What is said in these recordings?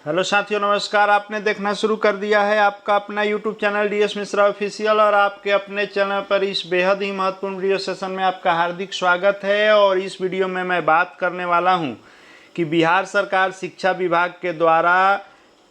Hello साथियों, नमस्कार। आपने देखना शुरू कर दिया है आपका अपना YouTube channel DS Mishra official और आपके अपने चैनल पर इस बेहद ही महत्वपूर्ण वीडियो सेशन में आपका हार्दिक स्वागत है। और इस वीडियो में मैं बात करने वाला हूं कि बिहार सरकार शिक्षा विभाग के द्वारा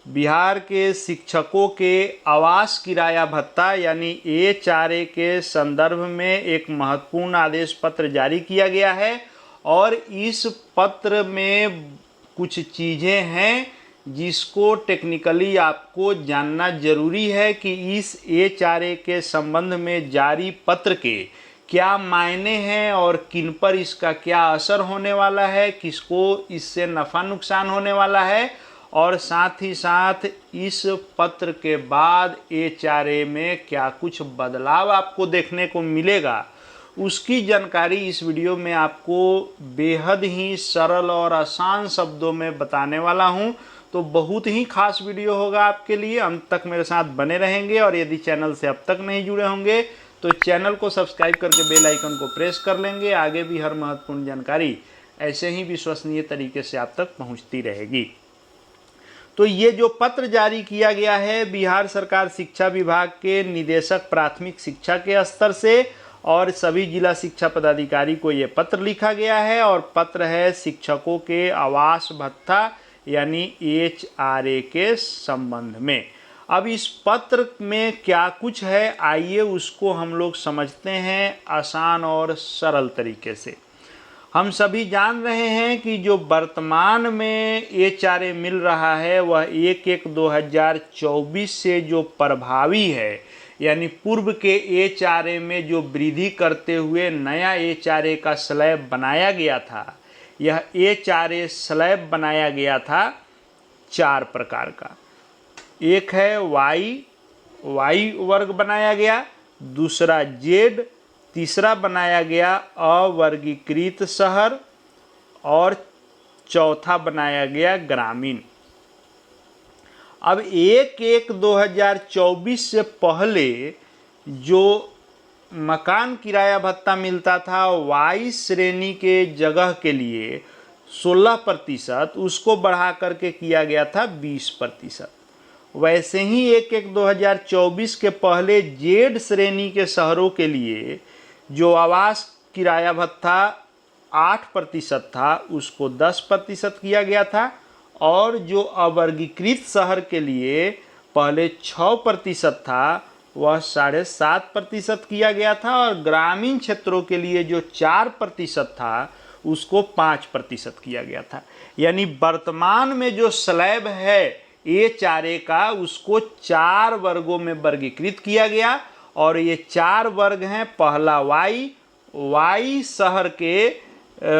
बिहार के शिक्षकों के आवास किराया भत्ता यानी A4A के संदर्भ में एक महत्वपूर्ण आदेश पत्र जारी किया गया है। और इस पत्र में कुछ चीज़ें हैं जिसको टेक्निकली आपको जानना जरूरी है कि इस A4A के संबंध में जारी पत्र के क्या मायने हैं और किन पर इसका क्या असर होने वाला है, किसको इससे नफ़ा नुकसान होने वाला है, और साथ ही साथ इस पत्र के बाद A4A में क्या कुछ बदलाव आपको देखने को मिलेगा, उसकी जानकारी इस वीडियो में आपको बेहद ही सरल और आसान शब्दों में बताने वाला हूं। तो बहुत ही खास वीडियो होगा आपके लिए, अंत तक मेरे साथ बने रहेंगे। और यदि चैनल से अब तक नहीं जुड़े होंगे तो चैनल को सब्सक्राइब करके बेल आइकन को प्रेस कर लेंगे। आगे भी हर महत्वपूर्ण जानकारी ऐसे ही विश्वसनीय तरीके से आप तक पहुंचती रहेगी। तो ये जो पत्र जारी किया गया है बिहार सरकार शिक्षा विभाग के निदेशक प्राथमिक शिक्षा के स्तर से और सभी जिला शिक्षा पदाधिकारी को ये पत्र लिखा गया है। और पत्र है शिक्षकों के आवास भत्ता यानी HRA के संबंध में। अब इस पत्र में क्या कुछ है, आइए उसको हम लोग समझते हैं आसान और सरल तरीके से। हम सभी जान रहे हैं कि जो वर्तमान में HRA मिल रहा है वह 1/1/2024 से जो प्रभावी है, यानी पूर्व के HRA में जो वृद्धि करते हुए नया HRA का स्लैब बनाया गया था। यह HRA स्लैब बनाया गया था 4 प्रकार का। एक है वाई वर्ग बनाया गया, दूसरा Z, तीसरा बनाया गया अवर्गीकृत शहर और चौथा बनाया गया ग्रामीण। अब 1/1/2024 से पहले जो मकान किराया भत्ता मिलता था वाई श्रेणी के जगह के लिए 16%, उसको बढ़ा करके किया गया था 20%। वैसे ही 1/1/2024 के पहले जेड श्रेणी के शहरों के लिए जो आवास किराया भत्ता 8% था उसको 10% किया गया था। और जो अवर्गीकृत शहर के लिए पहले 6% था वह 7.5% किया गया था। और ग्रामीण क्षेत्रों के लिए जो 4% था उसको 5% किया गया था। यानी वर्तमान में जो स्लैब है A4A का उसको 4 वर्गों में वर्गीकृत किया गया। और ये 4 वर्ग हैं। पहला वाई शहर के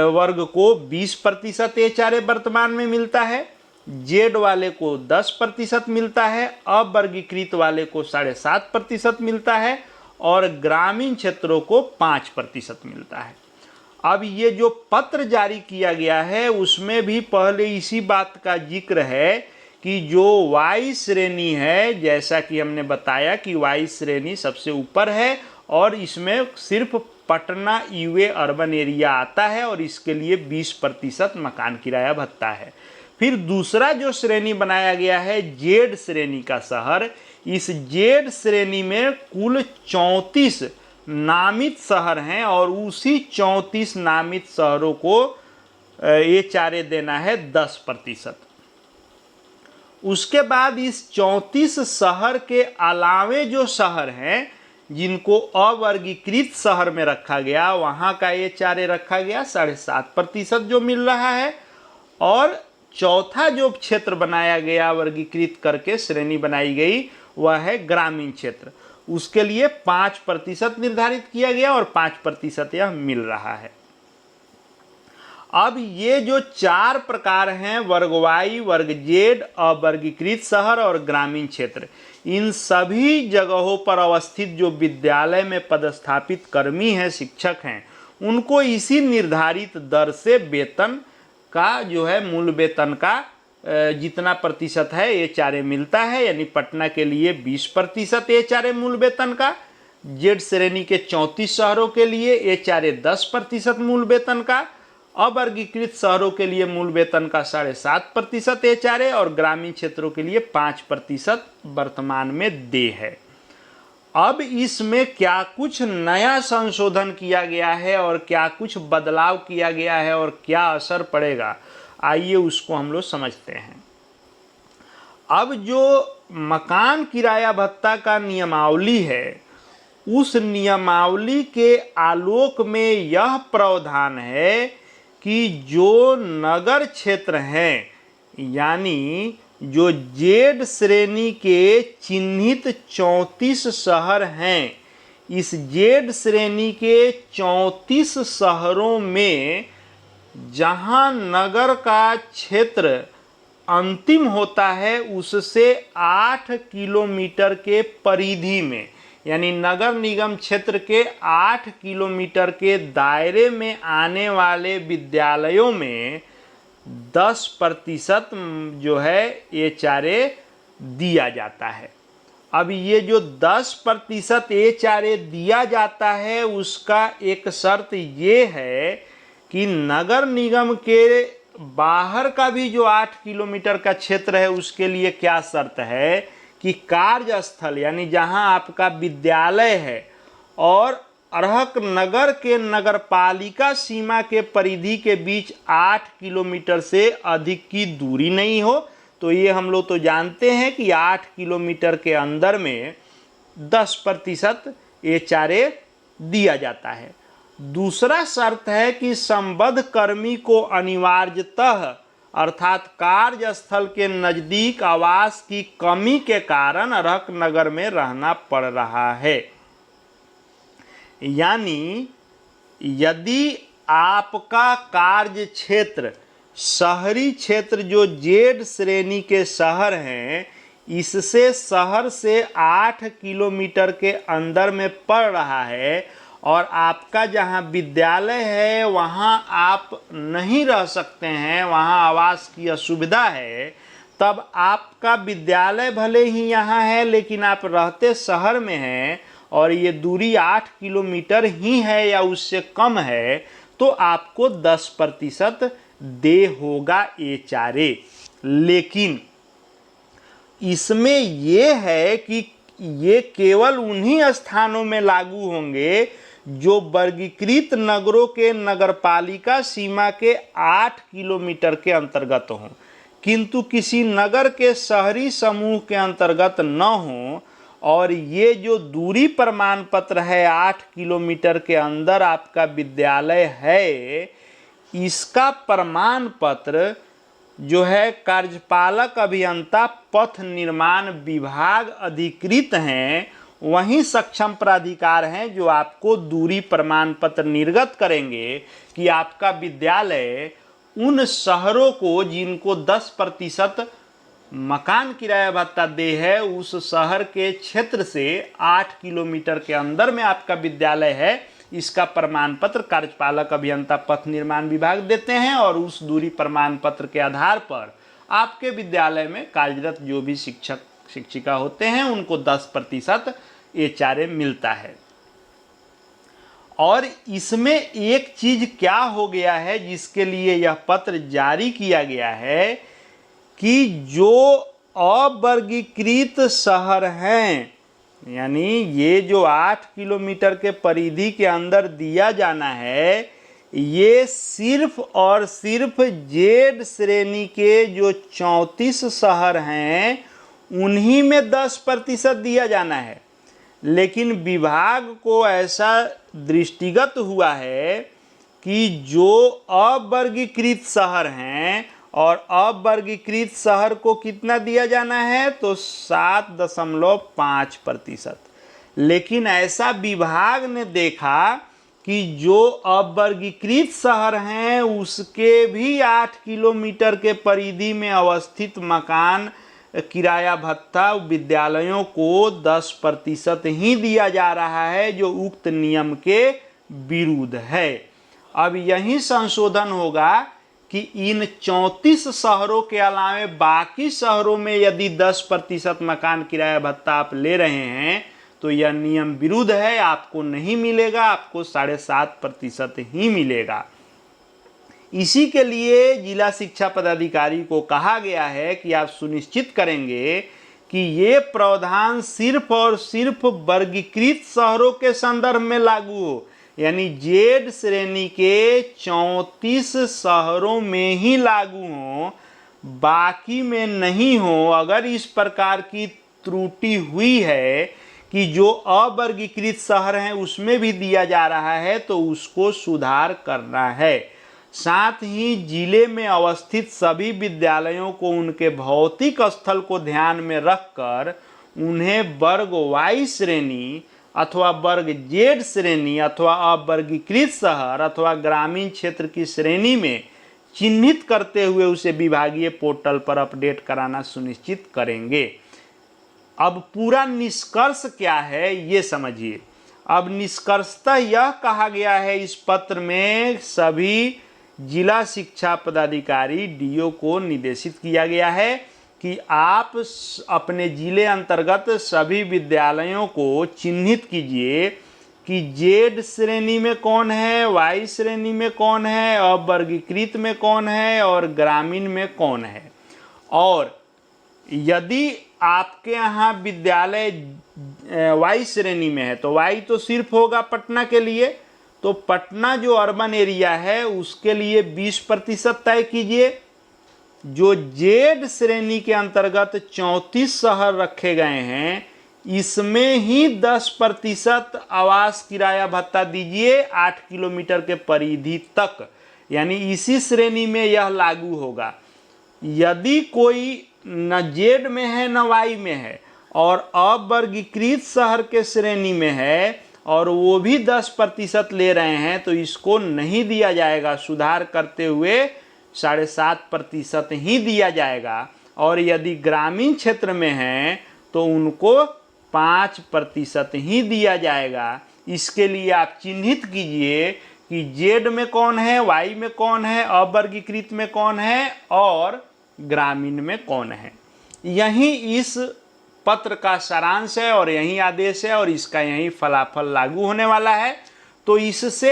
वर्ग को 20% HRA वर्तमान में मिलता है, जेड वाले को 10% मिलता है, अवर्गीकृत वाले को 7.5% मिलता है और ग्रामीण क्षेत्रों को 5% मिलता है। अब ये जो पत्र जारी किया गया है उसमें भी पहले इसी बात का जिक्र है कि जो वाई श्रेणी है, जैसा कि हमने बताया कि वाई श्रेणी सबसे ऊपर है और इसमें सिर्फ पटना यूए अर्बन एरिया आता है और इसके लिए 20% मकान किराया भत्ता है। फिर दूसरा जो श्रेणी बनाया गया है जेड श्रेणी का शहर, इस जेड श्रेणी में कुल 34 नामित शहर हैं और उसी 34 नामित शहरों को HRA देना है 10%। उसके बाद इस 34 शहर के अलावे जो शहर हैं जिनको अवर्गीकृत शहर में रखा गया वहाँ का HRA रखा गया 7.5% जो मिल रहा है। और चौथा जो क्षेत्र बनाया गया वर्गीकृत करके श्रेणी बनाई गई वह है ग्रामीण क्षेत्र, उसके लिए 5% निर्धारित किया गया और 5% यह मिल रहा है। अब ये जो 4 प्रकार हैं वर्ग वाई, वर्ग जेड, अवर्गीकृत शहर और ग्रामीण क्षेत्र, इन सभी जगहों पर अवस्थित जो विद्यालय में पदस्थापित कर्मी हैं, शिक्षक हैं, उनको इसी निर्धारित दर से वेतन का जो है मूल वेतन का जितना प्रतिशत है HRA मिलता है। यानी पटना के लिए 20% HRA मूल वेतन का, जेड श्रेणी के 34 शहरों के लिए HRA 10% मूल वेतन का अवर्गीकृत शहरों के लिए मूल वेतन का 7.5% HRA और ग्रामीण क्षेत्रों के लिए 5% वर्तमान में देय है। अब इसमें क्या कुछ नया संशोधन किया गया है और क्या कुछ बदलाव किया गया है और क्या असर पड़ेगा, आइए उसको हम लोग समझते हैं। अब जो मकान किराया भत्ता का नियमावली है, उस नियमावली के आलोक में यह प्रावधान है कि जो नगर क्षेत्र हैं, यानी जो जेड श्रेणी के चिन्हित 34 शहर हैं, इस जेड श्रेणी के 34 शहरों में जहां नगर का क्षेत्र अंतिम होता है उससे 8 किलोमीटर के परिधि में, यानी नगर निगम क्षेत्र के 8 किलोमीटर के दायरे में आने वाले विद्यालयों में 10% जो है HRA दिया जाता है। अब ये जो 10% HRA दिया जाता है, उसका एक शर्त ये है कि नगर निगम के बाहर का भी जो 8 किलोमीटर का क्षेत्र है, उसके लिए क्या शर्त है कि कार्यस्थल यानी जहां आपका विद्यालय है और अरहक नगर के नगरपालिका सीमा के परिधि के बीच 8 किलोमीटर से अधिक की दूरी नहीं हो। तो ये हम लोग तो जानते हैं कि 8 किलोमीटर के अंदर में 10% HRA दिया जाता है। दूसरा शर्त है कि संबद्ध कर्मी को अनिवार्यतः अर्थात कार्यस्थल के नज़दीक आवास की कमी के कारण अरहक नगर में रहना पड़ रहा है। यानी यदि आपका कार्य क्षेत्र शहरी क्षेत्र जो जेड श्रेणी के शहर हैं, इससे शहर से 8 किलोमीटर के अंदर में पड़ रहा है और आपका जहां विद्यालय है वहां आप नहीं रह सकते हैं, वहां आवास की असुविधा है, तब आपका विद्यालय भले ही यहाँ है लेकिन आप रहते शहर में हैं और ये दूरी 8 किलोमीटर ही है या उससे कम है, तो आपको 10% दे होगा HRA। लेकिन इसमें ये है कि ये केवल उन्हीं स्थानों में लागू होंगे जो वर्गीकृत नगरों के नगरपालिका सीमा के 8 किलोमीटर के अंतर्गत हों, किंतु किसी नगर के शहरी समूह के अंतर्गत न हो। और ये जो दूरी प्रमाण पत्र है 8 किलोमीटर के अंदर आपका विद्यालय है, इसका प्रमाण पत्र जो है कार्यपालक अभियंता पथ निर्माण विभाग अधिकृत हैं, वहीं सक्षम प्राधिकार हैं जो आपको दूरी प्रमाण पत्र निर्गत करेंगे कि आपका विद्यालय उन शहरों को जिनको 10% मकान किराया भत्ता दे है, उस शहर के क्षेत्र से 8 किलोमीटर के अंदर में आपका विद्यालय है, इसका प्रमाण पत्र कार्यपालक अभियंता पथ निर्माण विभाग देते हैं और उस दूरी प्रमाण पत्र के आधार पर आपके विद्यालय में कार्यरत जो भी शिक्षक शिक्षिका होते हैं उनको 10% HRA मिलता है। और इसमें एक चीज क्या हो गया है जिसके लिए यह पत्र जारी किया गया है कि जो अवर्गीकृत शहर हैं, यानी ये जो 8 किलोमीटर के परिधि के अंदर दिया जाना है, ये सिर्फ और सिर्फ जेड श्रेणी के जो 34 शहर हैं उन्हीं में 10% दिया जाना है। लेकिन विभाग को ऐसा दृष्टिगत हुआ है कि जो अवर्गीकृत शहर हैं, और अवर्गीकृत शहर को कितना दिया जाना है, तो 7.5%। लेकिन ऐसा विभाग ने देखा कि जो अवर्गीकृत शहर हैं उसके भी 8 किलोमीटर के परिधि में अवस्थित मकान किराया भत्ता विद्यालयों को 10% ही दिया जा रहा है, जो उक्त नियम के विरुद्ध है। अब यही संशोधन होगा कि इन 34 शहरों के अलावे बाकी शहरों में यदि 10% मकान किराया भत्ता आप ले रहे हैं तो यह नियम विरुद्ध है, आपको नहीं मिलेगा, आपको 7.5% ही मिलेगा। इसी के लिए जिला शिक्षा पदाधिकारी को कहा गया है कि आप सुनिश्चित करेंगे कि ये प्रावधान सिर्फ और सिर्फ वर्गीकृत शहरों के संदर्भ में लागू हो, यानी जेड श्रेणी के 34 शहरों में ही लागू हो, बाकी में नहीं हो। अगर इस प्रकार की त्रुटि हुई है कि जो अवर्गीकृत शहर हैं उसमें भी दिया जा रहा है तो उसको सुधार करना है। साथ ही जिले में अवस्थित सभी विद्यालयों को उनके भौतिक स्थल को ध्यान में रखकर उन्हें वर्ग वाई श्रेणी अथवा वर्ग जेड श्रेणी अथवा अवर्गीकृत शहर अथवा ग्रामीण क्षेत्र की श्रेणी में चिन्हित करते हुए उसे विभागीय पोर्टल पर अपडेट कराना सुनिश्चित करेंगे। अब पूरा निष्कर्ष क्या है ये समझिए। अब निष्कर्षतः यह कहा गया है इस पत्र में, सभी जिला शिक्षा पदाधिकारी डीओ को निर्देशित किया गया है कि आप अपने जिले अंतर्गत सभी विद्यालयों को चिन्हित कीजिए कि जेड श्रेणी में कौन है, वाई श्रेणी में कौन है, अवर्गीकृत में कौन है और ग्रामीण में कौन है। और यदि आपके यहाँ विद्यालय वाई श्रेणी में है तो वाई तो सिर्फ होगा पटना के लिए, तो पटना जो अर्बन एरिया है उसके लिए 20% तय कीजिए। जो जेड श्रेणी के अंतर्गत 34 शहर रखे गए हैं इसमें ही 10% आवास किराया भत्ता दीजिए 8 किलोमीटर के परिधि तक, यानी इसी श्रेणी में यह लागू होगा। यदि कोई न जेड में है न वाई में है और अवर्गीकृत शहर के श्रेणी में है और वो भी 10% ले रहे हैं तो इसको नहीं दिया जाएगा, सुधार करते हुए 7.5% ही दिया जाएगा। और यदि ग्रामीण क्षेत्र में है तो उनको 5% ही दिया जाएगा। इसके लिए आप चिन्हित कीजिए कि जेड में कौन है, वाई में कौन है, अवर्गीकृत में कौन है और ग्रामीण में कौन है। यही इस पत्र का सारांश है और यही आदेश है और इसका यही फलाफल लागू होने वाला है। तो इससे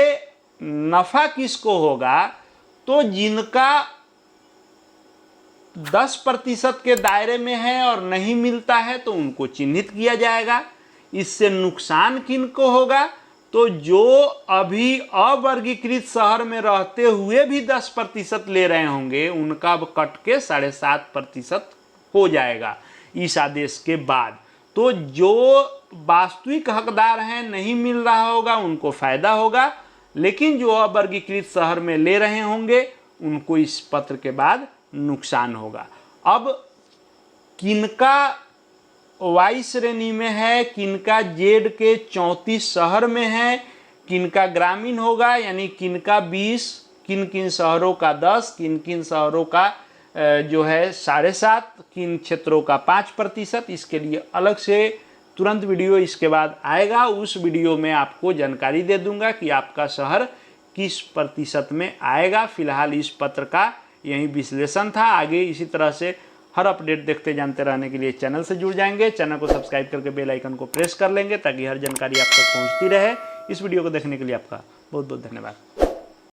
नफा किसको होगा, तो जिनका 10% के दायरे में है और नहीं मिलता है तो उनको चिन्हित किया जाएगा। इससे नुकसान किनको होगा, तो जो अभी अवर्गीकृत शहर में रहते हुए भी 10% ले रहे होंगे उनका अब कट के 7.5% हो जाएगा इस आदेश के बाद। तो जो वास्तविक हकदार हैं नहीं मिल रहा होगा उनको फायदा होगा, लेकिन जो अवर्गीकृत शहर में ले रहे होंगे उनको इस पत्र के बाद नुकसान होगा। अब किनका वाई श्रेणी में है, किनका जेड के 34 शहर में है, किनका ग्रामीण होगा यानी किनका 20, किन किन शहरों का 10, किन किन शहरों का जो है 7.5, किन क्षेत्रों का 5%, इसके लिए अलग से तुरंत वीडियो इसके बाद आएगा। उस वीडियो में आपको जानकारी दे दूंगा कि आपका शहर किस प्रतिशत में आएगा। फिलहाल इस पत्र का यही विश्लेषण था। आगे इसी तरह से हर अपडेट देखते जानते रहने के लिए चैनल से जुड़ जाएंगे। चैनल को सब्सक्राइब करके बेल आइकन को प्रेस कर लेंगे ताकि हर जानकारी आप तक पहुंचती रहे। इस वीडियो को देखने के लिए आपका बहुत बहुत धन्यवाद।